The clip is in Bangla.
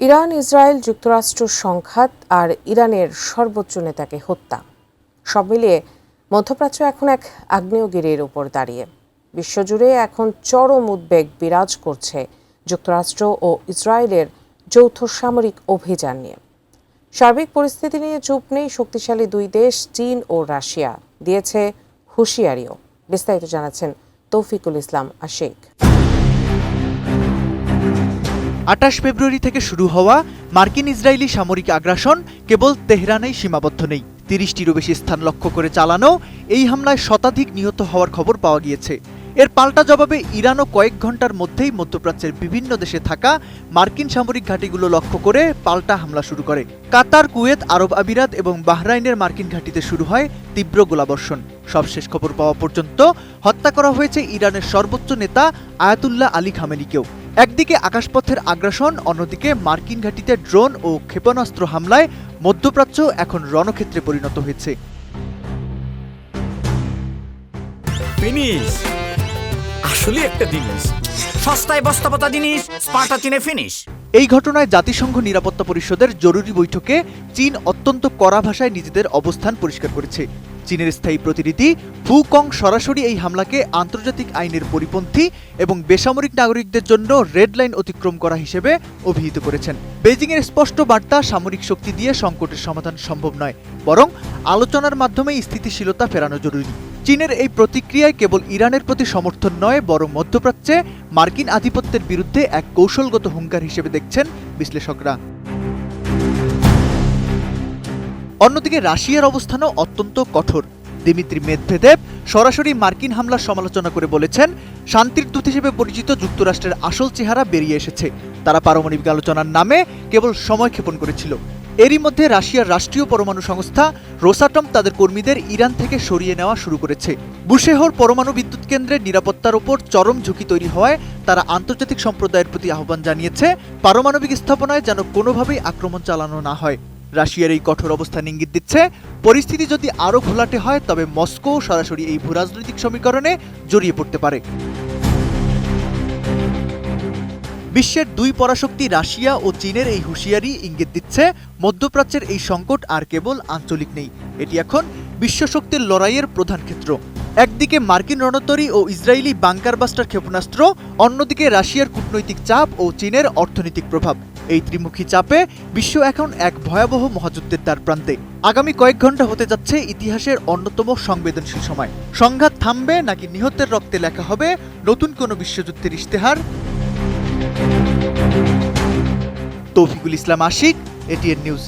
ইরান, ইসরায়েল, যুক্তরাষ্ট্র সংঘাত আর ইরানের সর্বোচ্চ নেতাকে হত্যা, সব মিলিয়ে মধ্যপ্রাচ্য এখন এক আগ্নেয়গিরির উপর দাঁড়িয়ে। বিশ্বজুড়ে এখন চরম উদ্বেগ বিরাজ করছে যুক্তরাষ্ট্র ও ইসরায়েলের যৌথ সামরিক অভিযান নিয়ে। সার্বিক পরিস্থিতি নিয়ে চুপ নেই শক্তিশালী দুই দেশ চীন ও রাশিয়া, দিয়েছে হুঁশিয়ারিও। বিস্তারিত জানাচ্ছেন তৌফিকুল ইসলাম আশিক। ২৮ ফেব্রুয়ারি থেকে শুরু হওয়া মার্কিন ইসরায়েলি সামরিক আগ্রাসন কেবল তেহরানেই সীমাবদ্ধ নেই। ৩০টিরও বেশি স্থান লক্ষ্য করে চালানো এই হামলায় শতাধিক নিহত হওয়ার খবর পাওয়া গিয়েছে। এর পাল্টা জবাবে ইরানও কয়েক ঘন্টার মধ্যেই মধ্যপ্রাচ্যের বিভিন্ন দেশে থাকা মার্কিন সামরিক ঘাঁটিগুলো লক্ষ্য করে পাল্টা হামলা শুরু করে। কাতার, কুয়েত, আরব আমিরাত এবং বাহরাইনের মার্কিন ঘাঁটিতে শুরু হয় তীব্র গোলাবর্ষণ। সবশেষ খবর পাওয়া পর্যন্ত হত্যা করা হয়েছে ইরানের সর্বোচ্চ নেতা আয়াতুল্লাহ আলী খামেনিকেও। একদিকে আকাশপথের আগ্রাসন, অন্যদিকে মার্কিন ঘাঁটিতে ড্রোন ও ক্ষেপণাস্ত্র হামলায় মধ্যপ্রাচ্য এখন রণক্ষেত্রে পরিণত হয়েছে। ফিনিশ আসলে একটা জিনিস, সস্তায় বস্তাপতা জিনিস, স্পার্টা চীনে ফিনিশ। এই ঘটনায় জাতিসংঘ নিরাপত্তা পরিষদের জরুরি বৈঠকে চীন অত্যন্ত কড়া ভাষায় নিজেদের অবস্থান পরিষ্কার করেছে। চীনের স্থায়ী প্রতিনিধি ফু কং সরাসরি এই হামলাকে আন্তর্জাতিক আইনের পরিপন্থী এবং বেসামরিক নাগরিকদের জন্য রেড লাইন অতিক্রম করা হিসেবে অভিহিত করেছেন। বেজিংয়ের স্পষ্ট বার্তা, সামরিক শক্তি দিয়ে সংকটের সমাধান সম্ভব নয়, বরং আলোচনার মাধ্যমে স্থিতিশীলতা ফেরানো জরুরি। চীনের এই প্রতিক্রিয়ায় কেবল ইরানের প্রতি সমর্থন নয়, বরং মধ্যপ্রাচ্যে মার্কিন আধিপত্যের বিরুদ্ধে এক কৌশলগত হুঙ্কার হিসেবে দেখছেন বিশ্লেষকরা। অন্যদিকে রাশিয়ার অবস্থানও অত্যন্ত কঠোর। দিমিত্রি মেদভেদেভ সরাসরি মার্কিন হামলার সমালোচনা করে বলেছেন, শান্তির দূত হিসেবে পরিচিত যুক্তরাষ্ট্রের আসল চেহারা বেরিয়ে এসেছে। তারা পারমাণবিক আলোচনার নামে কেবল সময় ক্ষেপণ করেছিল। এরই মধ্যে রাশিয়ার রাষ্ট্রীয় পরমাণু সংস্থা রোসাটম তাদের কর্মীদের ইরান থেকে সরিয়ে নেওয়া শুরু করেছে। বুশেহর পরমাণু বিদ্যুৎ কেন্দ্রের নিরাপত্তার ওপর চরম ঝুঁকি তৈরি হওয়ায় তারা আন্তর্জাতিক সম্প্রদায়ের প্রতি আহ্বান জানিয়েছে, পারমাণবিক স্থাপনায় যেন কোনোভাবেই আক্রমণ চালানো না হয়। রাশিয়ার এই কঠোর অবস্থান ইঙ্গিত দিচ্ছে, পরিস্থিতি যদি আরও ঘোলাটে হয় তবে মস্কো সরাসরি এই ভূরাজনৈতিক সমীকরণে জড়িয়ে পড়তে পারে। বিশ্বের দুই পরাশক্তি রাশিয়া ও চীনের এই হুঁশিয়ারি ইঙ্গিত দিচ্ছে, মধ্যপ্রাচ্যের এই সংকট আর কেবল আঞ্চলিক নেই, এটি এখন বিশ্বশক্তির লড়াইয়ের প্রধান ক্ষেত্র। একদিকে মার্কিন রণতরী ও ইসরায়েলি বাংকার বাস্টার ক্ষেপণাস্ত্র, অন্যদিকে রাশিয়ার কূটনৈতিক চাপ ও চীনের অর্থনৈতিক প্রভাব। এই ত্রিমুখী চাপে বিশ্ব এখন এক ভয়াবহ মহাযুদ্ধের দ্বারপ্রান্তে। আগামী কয়েক ঘন্টা হতে যাচ্ছে ইতিহাসের অন্যতম সংবেদনশীল সময়। সংঘাত থামবে নাকি নিহতের রক্তে লেখা হবে নতুন কোনো বিশ্বযুদ্ধের ইশতেহার? তৌফিকুল ইসলাম আশিক, এটিএন নিউজ।